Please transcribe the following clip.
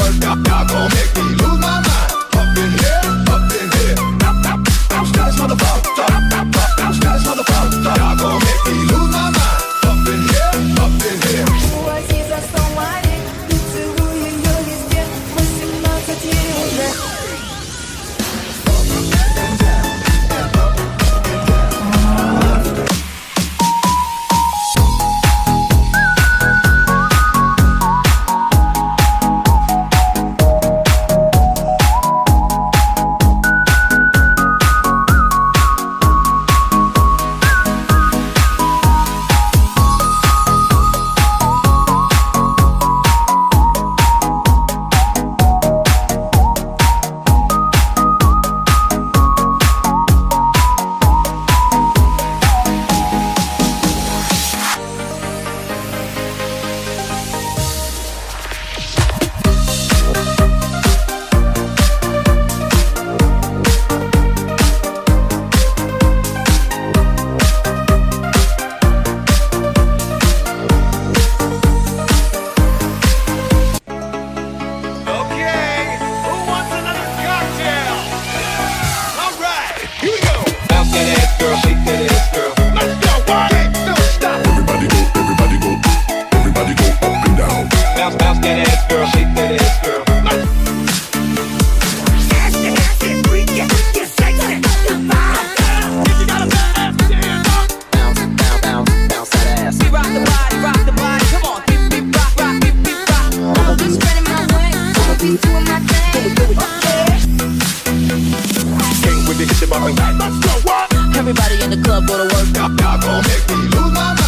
work. Y'all gon' make me lose my mind. Up in here, up in here. Bounce that motherfucker. Bounce that motherfucker. Y'all gon' make me lose my mind. Up in here, up in here. 我记在松外里，日子无言有一点，我心那个天人。Everybody in the club go to work. Y'all gon' make me lose my mind.